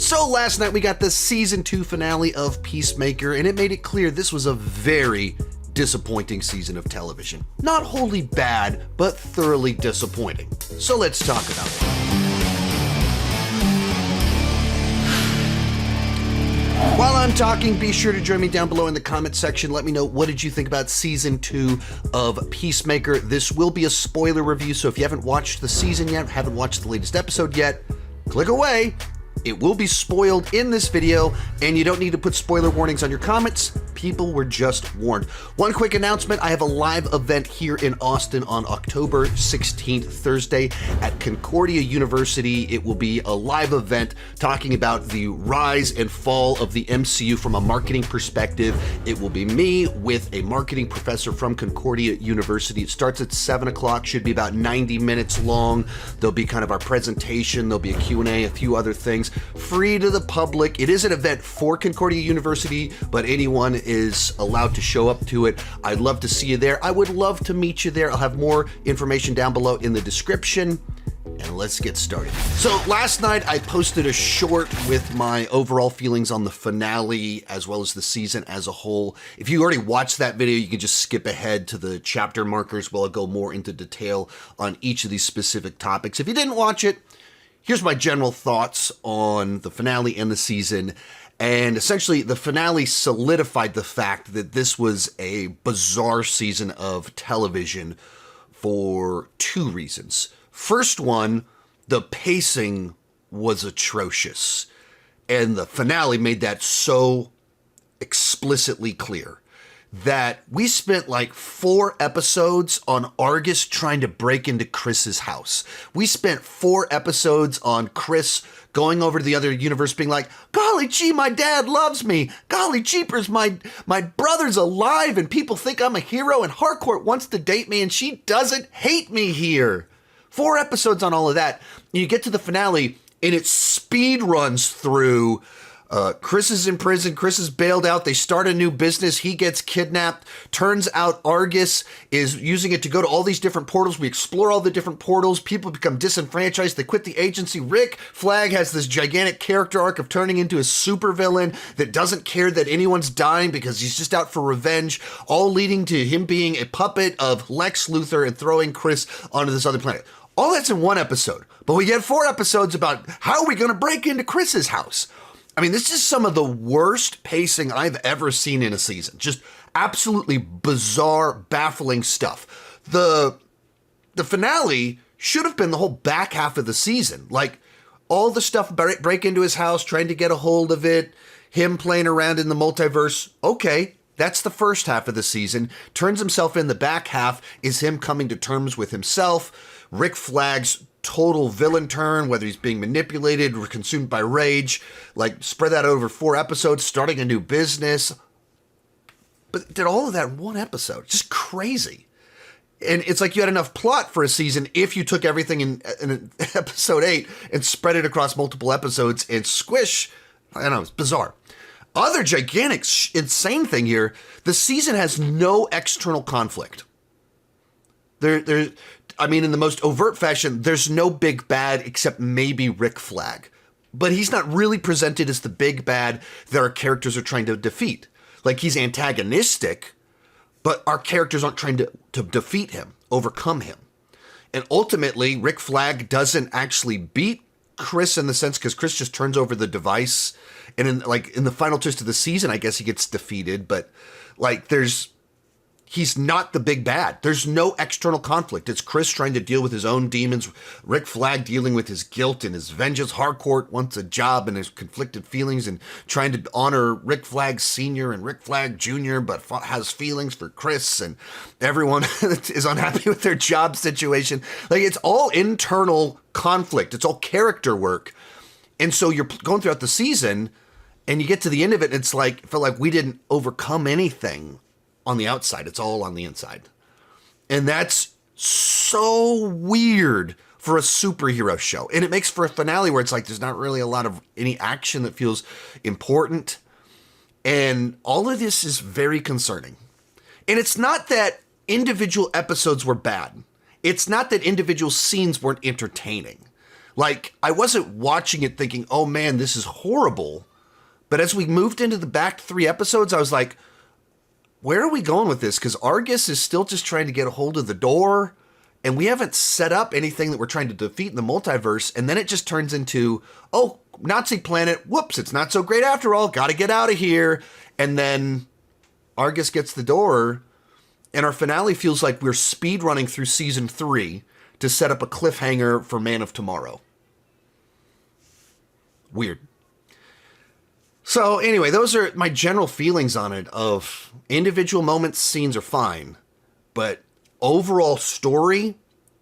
So last night we got the season 2 finale of Peacemaker, and it made it clear this was a very disappointing season of television. Not wholly bad, but thoroughly disappointing. So let's talk about it. While I'm talking, be sure to join me down below in the comment section. Let me know, what did you think about season 2 of Peacemaker? This will be a spoiler review, so if you haven't watched the season yet, haven't watched the latest episode yet, click away. It will be spoiled in this video, and you don't need to put spoiler warnings on your comments. People were just warned. One quick announcement, I have a live event here in Austin on October 16th, Thursday at Concordia University. It will be a live event talking about the rise and fall of the MCU from a marketing perspective. It will be me with a marketing professor from Concordia University. It starts at 7 o'clock, should be about 90 minutes long. There'll be kind of our presentation, there'll be a Q&A, a few other things. Free to the public. It is an event for Concordia University, but anyone is allowed to show up to it. I'd love to see you there. I would love to meet you there. I'll have more information down below in the description. And let's get started. So last night I posted a short with my overall feelings on the finale as well as the season as a whole. If you already watched that video, you can just skip ahead to the chapter markers while I go more into detail on each of these specific topics. If you didn't watch it, here's my general thoughts on the finale and the season. And essentially, the finale solidified the fact that this was a bizarre season of television for two reasons. First one, the pacing was atrocious. And the finale made that so explicitly clear. That we spent like 4 episodes on Argus trying to break into Chris's house. We spent 4 episodes on Chris going over to the other universe being like, golly gee, my dad loves me. Golly jeepers, my brother's alive and people think I'm a hero and Harcourt wants to date me and she doesn't hate me here. 4 episodes on all of that. You get to the finale and it speed runs through. Chris is in prison. Chris is bailed out. They start a new business. He gets kidnapped. Turns out Argus is using it to go to all these different portals. We explore all the different portals. People become disenfranchised. They quit the agency. Rick Flag has this gigantic character arc of turning into a supervillain that doesn't care that anyone's dying because he's just out for revenge, all leading to him being a puppet of Lex Luthor and throwing Chris onto this other planet. All that's in 1 episode, but we get 4 episodes about how are we going to break into Chris's house. I mean, this is some of the worst pacing I've ever seen in a season. Just absolutely bizarre, baffling stuff. The finale should have been the whole back half of the season. Like, all the stuff, break into his house, trying to get a hold of it, him playing around in the multiverse. Okay, that's the first half of the season. Turns himself in. The back half is him coming to terms with himself. Rick Flag's total villain turn, whether he's being manipulated or consumed by rage, like spread that over 4 episodes, starting a new business. But did all of that in 1 episode. Just crazy. And it's like you had enough plot for a season if you took everything in episode 8 and spread it across multiple episodes and squish. I don't know, it's bizarre. Other gigantic, insane thing here, the season has no external conflict. I mean, in the most overt fashion, there's no big bad except maybe Rick Flag. But he's not really presented as the big bad that our characters are trying to defeat. Like, he's antagonistic, but our characters aren't trying to defeat him, overcome him. And ultimately, Rick Flag doesn't actually beat Chris in the sense, because Chris just turns over the device. And in the final twist of the season, I guess he gets defeated. But, like, he's not the big bad. There's no external conflict. It's Chris trying to deal with his own demons, Rick Flag dealing with his guilt and his vengeance. Harcourt wants a job and his conflicted feelings and trying to honor Rick Flag Sr. and Rick Flag Jr., but has feelings for Chris, and everyone is unhappy with their job situation. Like, it's all internal conflict. It's all character work. And so you're going throughout the season and you get to the end of it, and it's like, it felt like we didn't overcome anything on the outside. It's all on the inside. And that's so weird for a superhero show. And it makes for a finale where it's like there's not really a lot of any action that feels important. And all of this is very concerning. And it's not that individual episodes were bad. It's not that individual scenes weren't entertaining. Like, I wasn't watching it thinking, oh man, this is horrible. But as we moved into the back 3 episodes, I was like, where are we going with this? Because Argus is still just trying to get a hold of the door, and we haven't set up anything that we're trying to defeat in the multiverse. And then it just turns into, oh, Nazi planet, whoops, it's not so great after all, gotta get out of here. And then Argus gets the door, and our finale feels like we're speed running through season 3 to set up a cliffhanger for Man of Tomorrow. Weird. So anyway, those are my general feelings on it. Of individual moments, scenes are fine, but overall story,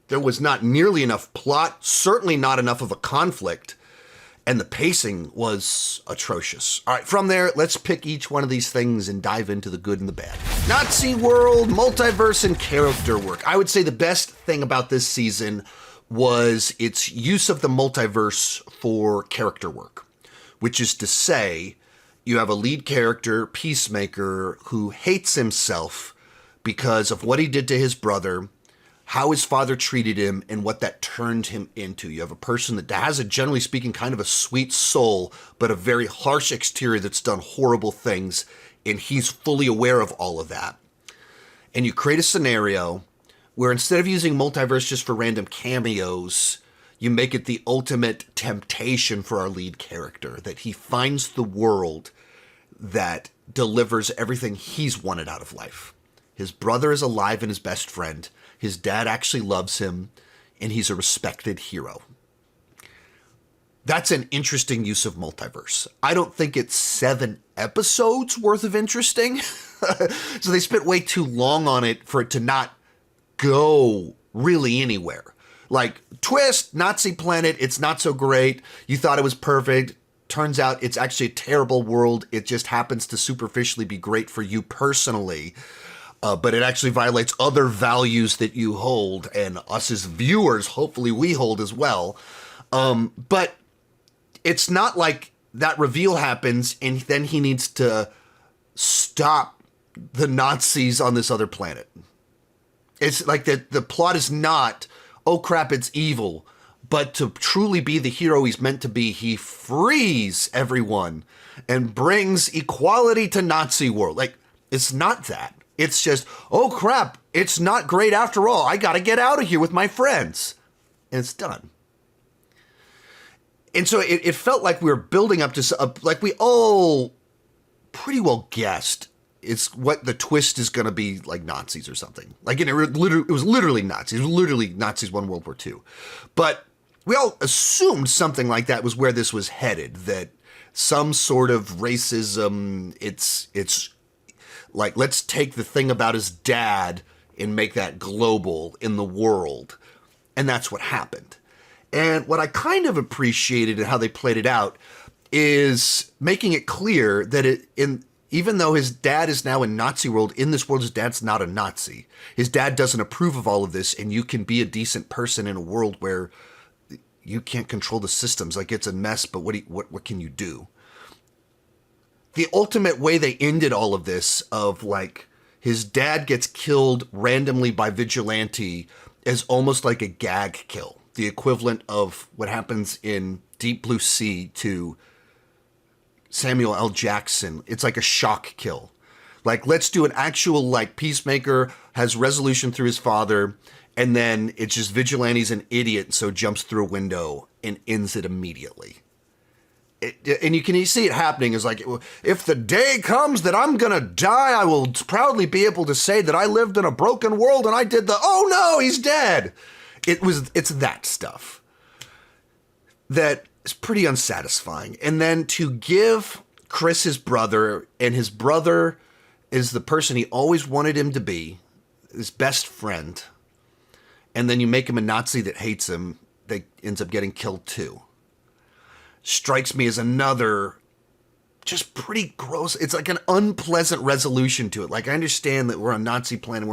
there was not nearly enough plot, certainly not enough of a conflict, and the pacing was atrocious. All right, from there, let's pick each one of these things and dive into the good and the bad. Nazi world, multiverse, and character work. I would say the best thing about this season was its use of the multiverse for character work, which is to say, you have a lead character, Peacemaker, who hates himself because of what he did to his brother, how his father treated him, and what that turned him into. You have a person that has a, generally speaking, kind of a sweet soul, but a very harsh exterior that's done horrible things, and he's fully aware of all of that. And you create a scenario where instead of using multiverse just for random cameos, you make it the ultimate temptation for our lead character, that he finds the world that delivers everything he's wanted out of life. His brother is alive and his best friend. His dad actually loves him, and he's a respected hero. That's an interesting use of multiverse. I don't think it's 7 episodes worth of interesting. So they spent way too long on it for it to not go really anywhere. Like, twist, Nazi planet, it's not so great. You thought it was perfect. Turns out it's actually a terrible world. It just happens to superficially be great for you personally. But it actually violates other values that you hold, and us as viewers, hopefully we hold as well. But it's not like that reveal happens and then he needs to stop the Nazis on this other planet. It's like the plot is not, oh crap, it's evil. But to truly be the hero he's meant to be, he frees everyone and brings equality to Nazi world. Like, it's not that. It's just, oh crap, it's not great after all. I gotta get out of here with my friends. And it's done. And so it felt like we were building up to, like we all pretty well guessed it's what the twist is going to be, like Nazis or something. Like, it was literally Nazis. It was literally Nazis won World War II. But we all assumed something like that was where this was headed, that some sort of racism, it's like, let's take the thing about his dad and make that global in the world. And that's what happened. And what I kind of appreciated in how they played it out is making it clear that even though his dad is now in Nazi world, in this world, his dad's not a Nazi. His dad doesn't approve of all of this, and you can be a decent person in a world where you can't control the systems. Like, it's a mess, but what can you do? The ultimate way they ended all of this, of like, his dad gets killed randomly by vigilante, is almost like a gag kill. The equivalent of what happens in Deep Blue Sea to Samuel L. Jackson. It's like a shock kill. Like, let's do an actual, like, Peacemaker has resolution through his father, and then it's just vigilante's an idiot, so jumps through a window and ends it immediately. And you see it happening. Is like, if the day comes that I'm gonna die, I will proudly be able to say that I lived in a broken world and I did oh no, he's dead. It's that stuff that is pretty unsatisfying. And then to give Chris his brother, and his brother is the person he always wanted him to be, his best friend, and then you make him a Nazi that hates him, that ends up getting killed too, strikes me as another just pretty gross. It's like an unpleasant resolution to it. Like, I understand that we're on Nazi planet.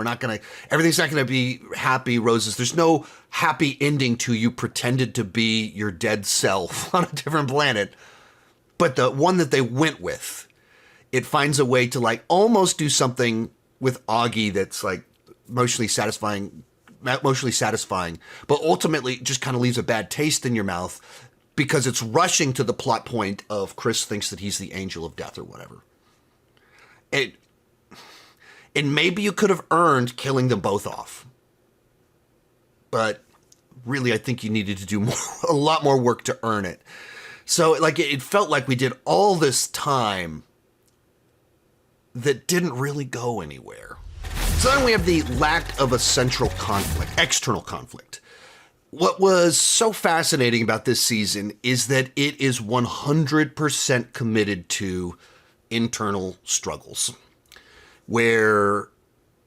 Everything's not going to be happy roses. There's no happy ending to you pretended to be your dead self on a different planet. But the one that they went with, it finds a way to, like, almost do something with Augie that's like emotionally satisfying, emotionally satisfying, but ultimately it just kind of leaves a bad taste in your mouth because it's rushing to the plot point of Chris thinks that he's the angel of death or whatever. And maybe you could have earned killing them both off. But really, I think you needed to do a lot more work to earn it. So like it felt like we did all this time that didn't really go anywhere. So then we have the lack of a central conflict, external conflict. What was so fascinating about this season is that it is 100% committed to internal struggles, where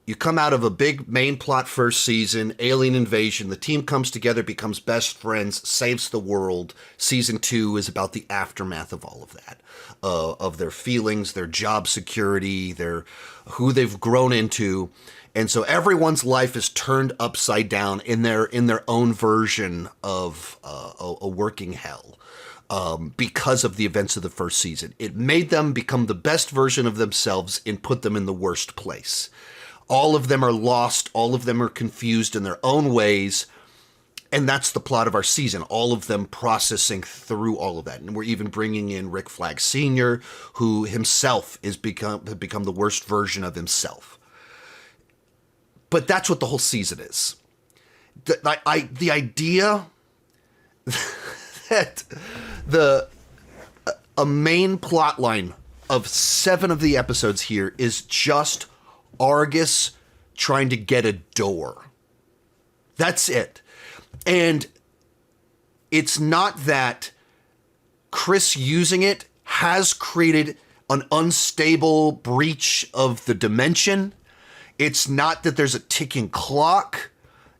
you come out of a big main plot first season, alien invasion, the team comes together, becomes best friends, saves the world. Season 2 is about the aftermath of all of that, of their feelings, their job security, who they've grown into. And so everyone's life is turned upside down in their own version of a working hell. Because of the events of the first season. It made them become the best version of themselves and put them in the worst place. All of them are lost. All of them are confused in their own ways. And that's the plot of our season. All of them processing through all of that. And we're even bringing in Rick Flag Sr., who himself has become the worst version of himself. But that's what the whole season is. The idea that a main plot line of 7 of the episodes here is just Argus trying to get a door. That's it. And it's not that Chris using it has created an unstable breach of the dimension. It's not that there's a ticking clock.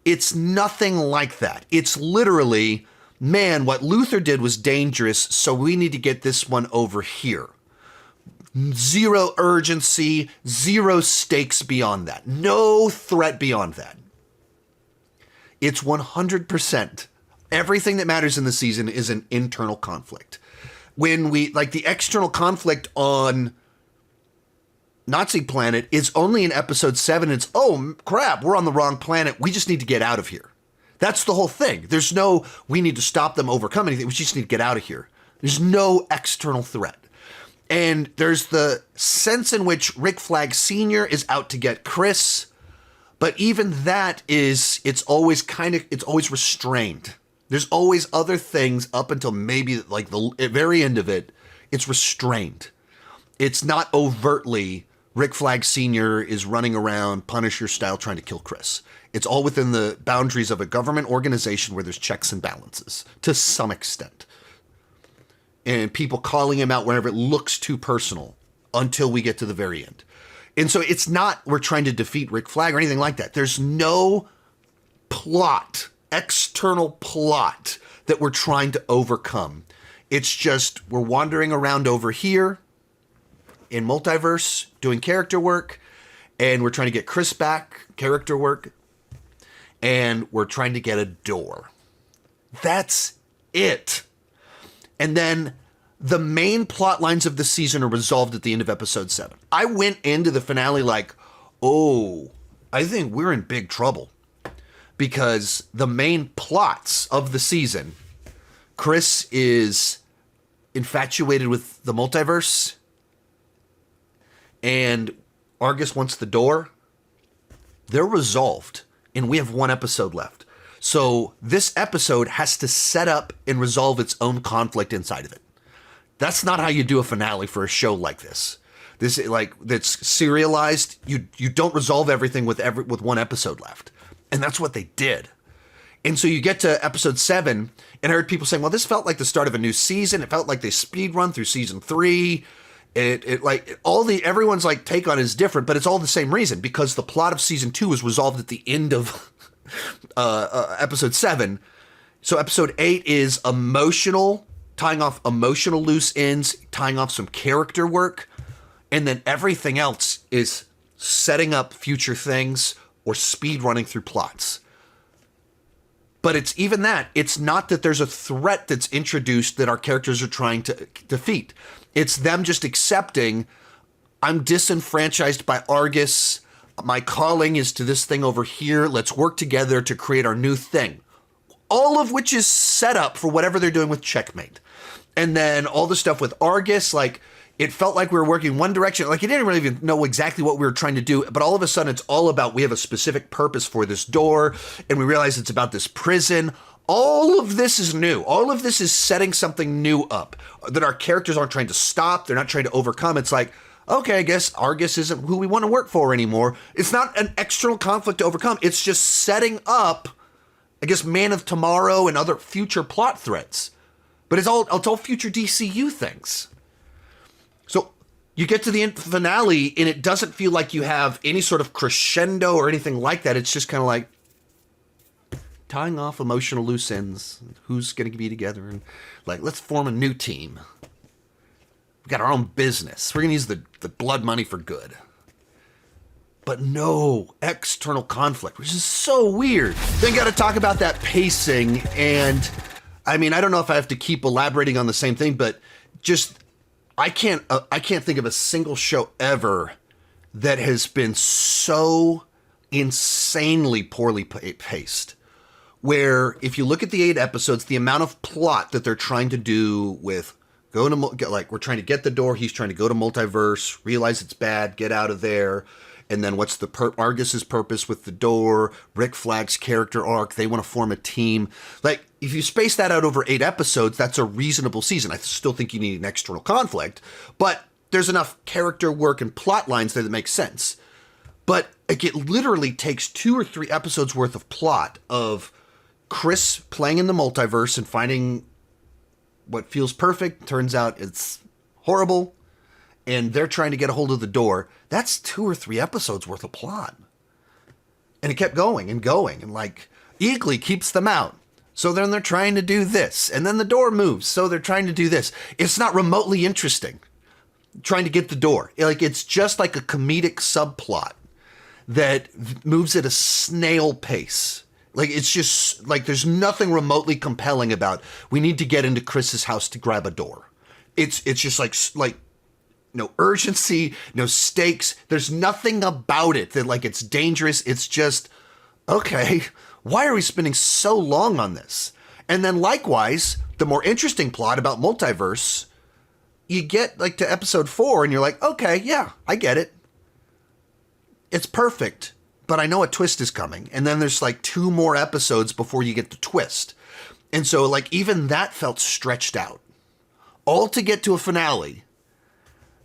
It's nothing like that. It's literally, man, what Luther did was dangerous, so we need to get this one over here. Zero urgency, zero stakes beyond that. No threat beyond that. It's 100%. Everything that matters in the season is an internal conflict. When the external conflict on Nazi planet is only in episode 7. It's, oh crap, we're on the wrong planet. We just need to get out of here. That's the whole thing. There's no, we need to stop them, overcome anything. We just need to get out of here. There's no external threat. And there's the sense in which Rick Flag Sr. is out to get Chris. But even that it's always restrained. There's always other things up until maybe like the very end of it. It's restrained. It's not overtly Rick Flag Sr. is running around Punisher style trying to kill Chris. It's all within the boundaries of a government organization where there's checks and balances to some extent. And people calling him out whenever it looks too personal until we get to the very end. And so it's not we're trying to defeat Rick Flag or anything like that. There's no plot, external plot that we're trying to overcome. It's just we're wandering around over here in multiverse doing character work, and we're trying to get Chris back, character work, and we're trying to get a door. That's it. And then the main plot lines of the season are resolved at the end of episode 7. I went into the finale like, oh, I think we're in big trouble. Because the main plots of the season, Chris is infatuated with the multiverse, and Argus wants the door. They're resolved, and we have one episode left. So this episode has to set up and resolve its own conflict inside of it. That's not how you do a finale for a show like this. This that's serialized. You don't resolve everything with one episode left, and that's what they did. And so you get to episode 7, and I heard people saying, "Well, this felt like the start of a new season. It felt like they speed run through season 3." Everyone's like take on it is different, but it's all the same reason, because the plot of season 2 was resolved at the end of episode 7. So episode 8 is emotional, tying off emotional loose ends, tying off some character work, and then everything else is setting up future things or speed running through plots. But it's even that. It's not that there's a threat that's introduced that our characters are trying to defeat. It's them just accepting, I'm disenfranchised by Argus. My calling is to this thing over here. Let's work together to create our new thing. All of which is set up for whatever they're doing with Checkmate. And then all the stuff with Argus, like, it felt like we were working one direction. Like, you didn't really even know exactly what we were trying to do. But all of a sudden, it's all about, we have a specific purpose for this door. And we realize it's about this prison. All of this is new. All of this is setting something new up that our characters aren't trying to stop. They're not trying to overcome. It's like, okay, I guess Argus isn't who we want to work for anymore. It's not an external conflict to overcome. It's just setting up, I guess, Man of Tomorrow and other future plot threads. But it's all future DCU things. So you get to the finale and it doesn't feel like you have any sort of crescendo or anything like that. It's just kind of like tying off emotional loose ends. Who's going to be together and like, let's form a new team. We've got our own business. We're going to use the blood money for good. But no external conflict, which is so weird. Then got to talk about that pacing. And I mean, I don't know if I have to keep elaborating on the same thing, but just I can't think of a single show ever that has been so insanely poorly paced. Where if you look at the 8 episodes, the amount of plot that they're trying to do with we're trying to get the door, he's trying to go to multiverse, realize it's bad, get out of there. And then what's Argus's purpose with the door, Rick Flag's character arc, they want to form a team. Like, if you space that out over 8 episodes, that's a reasonable season. I still think you need an external conflict, but there's enough character work and plot lines there that make sense. But it literally takes 2 or 3 episodes worth of plot of Chris playing in the multiverse and finding what feels perfect. Turns out it's horrible. And they're trying to get a hold of the door. That's 2 or 3 episodes worth of plot. And it kept going and going. And like, Eagly keeps them out. So then they're trying to do this. And then the door moves. So they're trying to do this. It's not remotely interesting. Trying to get the door. Like, it's just like a comedic subplot that moves at a snail pace. Like, it's just like, there's nothing remotely compelling about, we need to get into Chris's house to grab a door. It's just like, no urgency, no stakes. There's nothing about it that like it's dangerous. It's just, okay, why are we spending so long on this? And then likewise, the more interesting plot about multiverse, you get like to episode 4 and you're like, okay, yeah, I get it. It's perfect, but I know a twist is coming. And then there's like 2 more episodes before you get the twist. And so like even that felt stretched out. All to get to a finale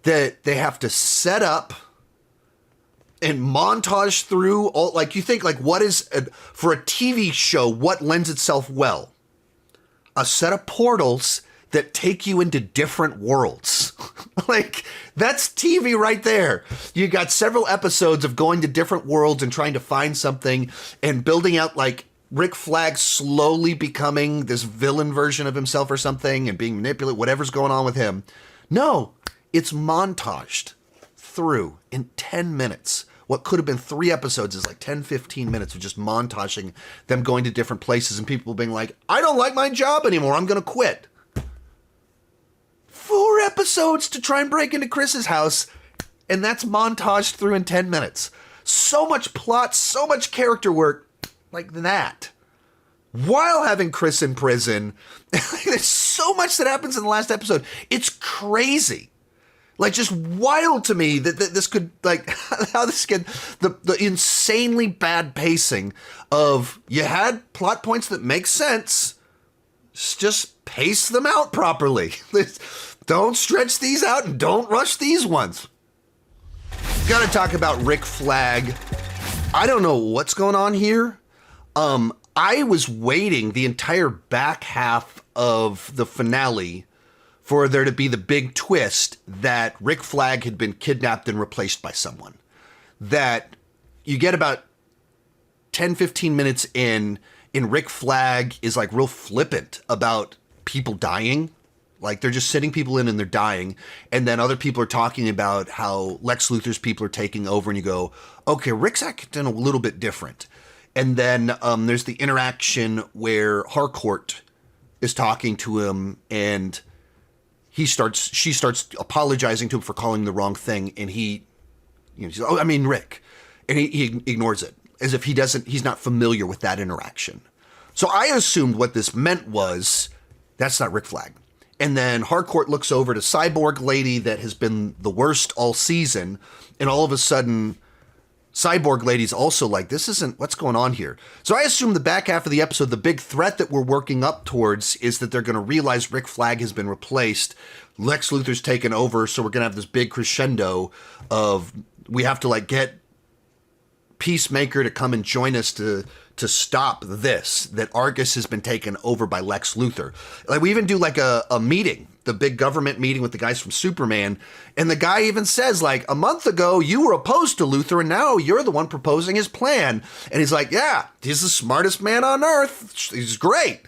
that they have to set up and montage through all, like, you think like, what is for a TV show, what lends itself well? A set of portals that take you into different worlds. Like, that's TV right there. You got several episodes of going to different worlds and trying to find something and building out like Rick Flag slowly becoming this villain version of himself or something and being manipulated, whatever's going on with him. No, it's montaged through in 10 minutes. What could have been 3 episodes is like 10, 15 minutes of just montaging them going to different places and people being like, I don't like my job anymore, I'm going to quit. 4 episodes to try and break into Chris's house, and that's montaged through in 10 minutes. So much plot, so much character work like that. While having Chris in prison, there's so much that happens in the last episode. It's crazy. Like, just wild to me that this could, like, how this could, the insanely bad pacing of, you had plot points that make sense, just pace them out properly. Don't stretch these out and don't rush these ones. Gotta talk about Rick Flag. I don't know what's going on here. I was waiting the entire back half of the finale for there to be the big twist that Rick Flag had been kidnapped and replaced by someone. That you get about 10, 15 minutes in Rick Flag is like real flippant about people dying. Like, they're just sitting people in and they're dying. And then other people are talking about how Lex Luthor's people are taking over, and you go, okay, Rick's acting a little bit different. And then there's the interaction where Harcourt is talking to him, and she starts apologizing to him for calling the wrong thing. And he, she's, oh, I mean, Rick. And he ignores it as if he's not familiar with that interaction. So I assumed what this meant was, that's not Rick Flag. And then Harcourt looks over to Cyborg Lady that has been the worst all season. And all of a sudden, Cyborg Lady's also like, this isn't, what's going on here? So I assume the back half of the episode, the big threat that we're working up towards is that they're going to realize Rick Flag has been replaced. Lex Luthor's taken over. So we're going to have this big crescendo of, we have to like get Peacemaker to come and join us to stop this, that Argus has been taken over by Lex Luthor. Like we even do like a meeting, the big government meeting with the guys from Superman. And the guy even says like, a month ago you were opposed to Luthor and now you're the one proposing his plan. And he's like, yeah, he's the smartest man on earth. He's great.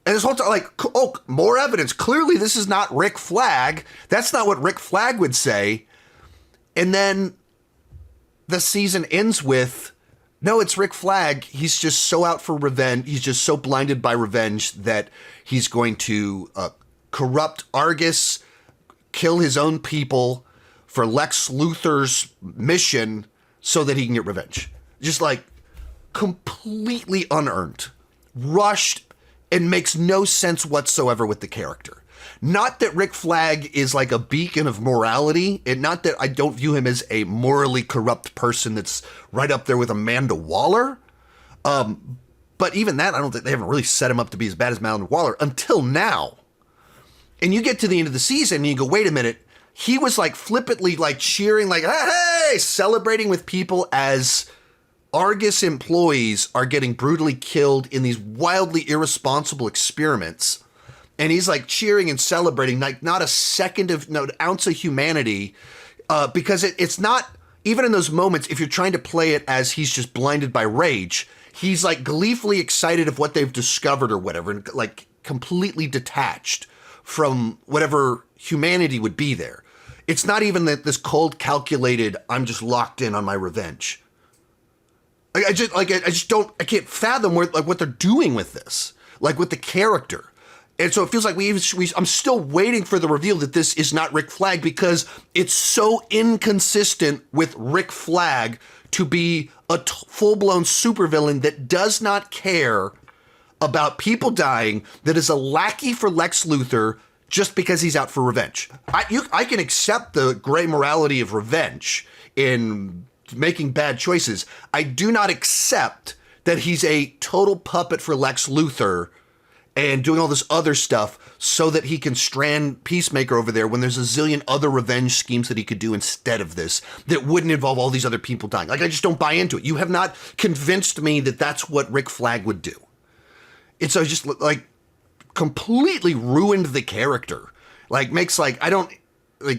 And this whole time, like, oh, more evidence. Clearly this is not Rick Flag. That's not what Rick Flag would say. And then the season ends with, no, it's Rick Flag. He's just so out for revenge. He's just so blinded by revenge that he's going to corrupt Argus, kill his own people for Lex Luthor's mission so that he can get revenge. Just like completely unearned, rushed, and makes no sense whatsoever with the character. Not that Rick Flag is like a beacon of morality, and not that I don't view him as a morally corrupt person that's right up there with Amanda Waller. But even that, I don't think they haven't really set him up to be as bad as Amanda Waller until now. And you get to the end of the season and you go, wait a minute. He was like flippantly like cheering, like, hey, celebrating with people as Argus employees are getting brutally killed in these wildly irresponsible experiments. And he's like cheering and celebrating, like not a second of, no ounce of humanity, because it's not, even in those moments, if you're trying to play it as he's just blinded by rage, he's like gleefully excited of what they've discovered or whatever, and like completely detached from whatever humanity would be there. It's not even that this cold, calculated, I'm just locked in on my revenge. I can't fathom what they're doing with this, like with the character. And so it feels like I'm still waiting for the reveal that this is not Rick Flag, because it's so inconsistent with Rick Flag to be a full-blown supervillain that does not care about people dying, that is a lackey for Lex Luthor just because he's out for revenge. I can accept the gray morality of revenge in making bad choices. I do not accept that he's a total puppet for Lex Luthor and doing all this other stuff so that he can strand Peacemaker over there when there's a zillion other revenge schemes that he could do instead of this that wouldn't involve all these other people dying. Like, I just don't buy into it. You have not convinced me that that's what Rick Flag would do. It's just like completely ruined the character. Like, makes like,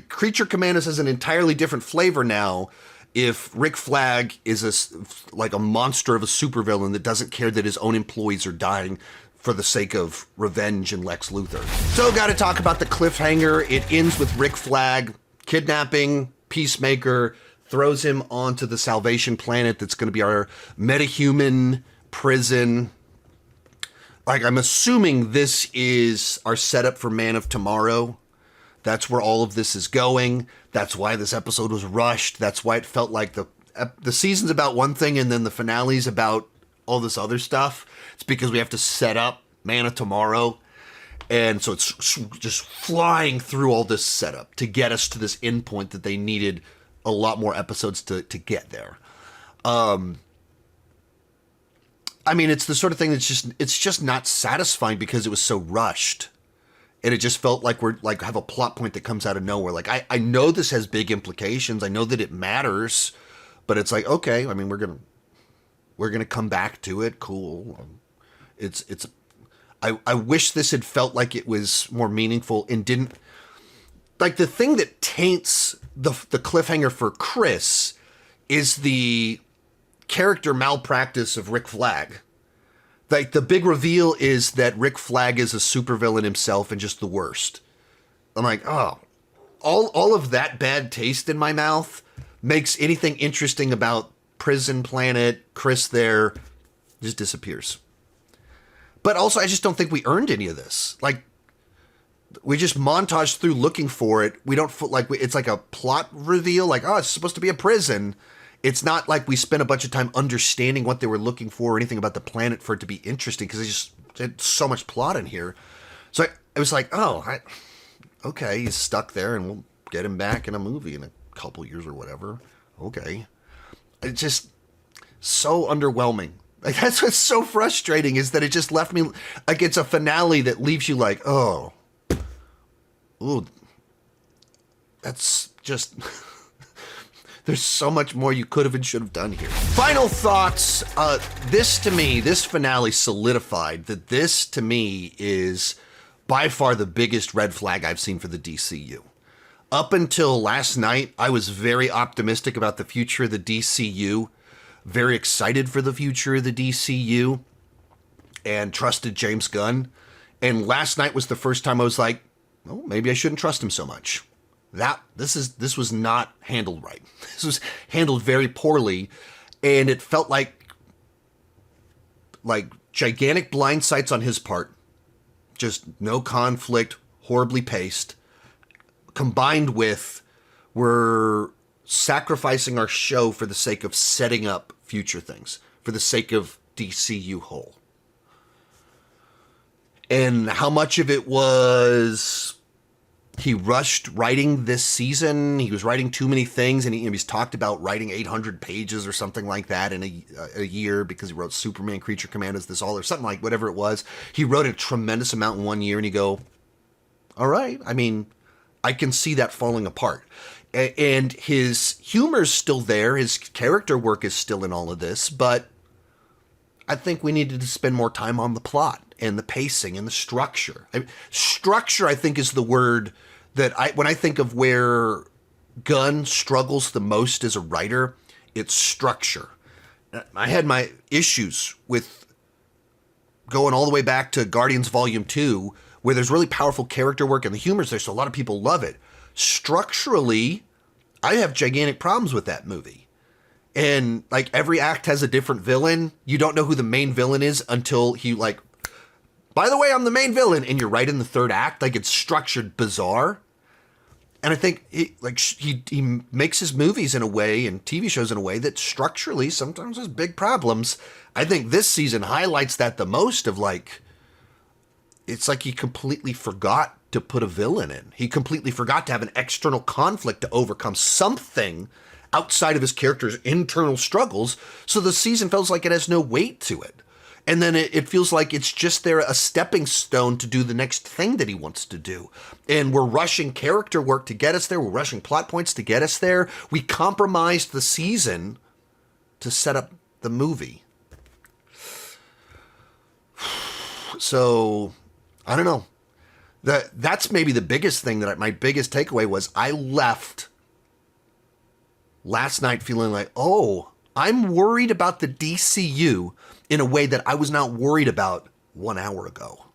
Creature Commandos has an entirely different flavor now if Rick Flag is like a monster of a supervillain that doesn't care that his own employees are dying for the sake of revenge and Lex Luthor. So got to talk about the cliffhanger. It ends with Rick Flag kidnapping Peacemaker, throws him onto the Salvation Planet that's going to be our metahuman prison. Like, I'm assuming this is our setup for Man of Tomorrow. That's where all of this is going. That's why this episode was rushed. That's why it felt like the season's about one thing and then the finale's about all this other stuff. It's because we have to set up Man of Tomorrow. And so it's just flying through all this setup to get us to this end point that they needed a lot more episodes to get there. I mean, it's the sort of thing that's just not satisfying because it was so rushed. And it just felt like we're like have a plot point that comes out of nowhere. Like, I know this has big implications. I know that it matters, but it's like, okay, I mean, we're going to come back to it. Cool. I wish this had felt like it was more meaningful and didn't, like, the thing that taints the cliffhanger for Chris is the character malpractice of Rick Flag. Like, the big reveal is that Rick Flag is a supervillain himself and just the worst. I'm like, oh, all of that bad taste in my mouth makes anything interesting about Prison Planet, Chris there, just disappears. But also, I just don't think we earned any of this. Like, we just montaged through looking for it. We don't feel like it's like a plot reveal. Like, oh, it's supposed to be a prison. it's not like we spent a bunch of time understanding what they were looking for or anything about the planet for it to be interesting, because they just had so much plot in here. So I was like, okay, he's stuck there and we'll get him back in a movie in a couple years or whatever. Okay. It's just so underwhelming. Like, that's what's so frustrating, is that it just left me like it's a finale that leaves you like, ooh, that's just, there's so much more you could have and should have done here. Final thoughts. This finale solidified that this to me is by far the biggest red flag I've seen for the DCU. Up until last night, I was very optimistic about the future of the DCU, very excited for the future of the DCU, and trusted James Gunn. And last night was the first time I was like, oh, maybe I shouldn't trust him so much. This was not handled right. This was handled very poorly, and it felt like gigantic blind sights on his part. Just no conflict, horribly paced, combined with we're sacrificing our show for the sake of setting up future things, for the sake of DCU whole. And how much of it was he rushed writing this season? He was writing too many things, and he's talked about writing 800 pages or something like that in a year, because he wrote Superman, Creature Commandos, this all, or something like whatever it was. He wrote a tremendous amount in 1 year, and you go, all right, I mean, I can see that falling apart. And his humor's still there. His character work is still in all of this, but I think we needed to spend more time on the plot and the pacing and the structure. Structure, I think, is the word that when I think of where Gunn struggles the most as a writer, it's structure. I had my issues with going all the way back to Guardians Volume 2, where there's really powerful character work and the humor's there, so a lot of people love it. Structurally, I have gigantic problems with that movie. And like every act has a different villain. You don't know who the main villain is until he like, by the way, I'm the main villain. And you're right in the third act. Like, it's structured bizarre. And I think he makes his movies in a way and TV shows in a way that structurally sometimes has big problems. I think this season highlights that the most, of like, it's like he completely forgot to put a villain in. He completely forgot to have an external conflict to overcome, something outside of his character's internal struggles. So the season feels like it has no weight to it. And then it feels like it's just there, a stepping stone to do the next thing that he wants to do. And we're rushing character work to get us there. We're rushing plot points to get us there. We compromised the season to set up the movie. So, I don't know. That's maybe the biggest thing my biggest takeaway was I left last night feeling like, oh, I'm worried about the DCU in a way that I was not worried about 1 hour ago.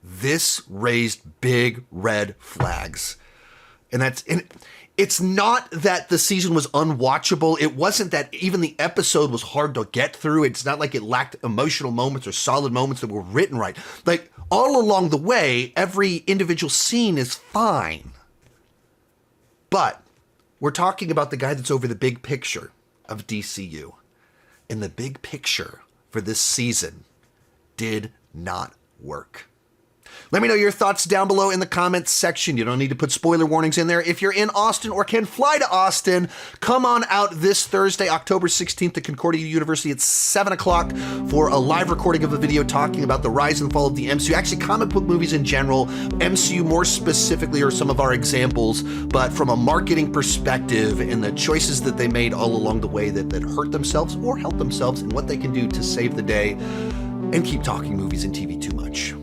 This raised big red flags. And it's not that the season was unwatchable. It wasn't that even the episode was hard to get through. It's not like it lacked emotional moments or solid moments that were written right. Like, all along the way, every individual scene is fine. But we're talking about the guy that's over the big picture of DCU. And the big picture for this season did not work. Let me know your thoughts down below in the comments section. You don't need to put spoiler warnings in there. If you're in Austin or can fly to Austin, come on out this Thursday, October 16th at Concordia University at 7 o'clock for a live recording of a video talking about the rise and fall of the MCU. Actually, comic book movies in general, MCU more specifically are some of our examples, but from a marketing perspective and the choices that they made all along the way that hurt themselves or help themselves, and what they can do to save the day and keep talking movies and TV too much.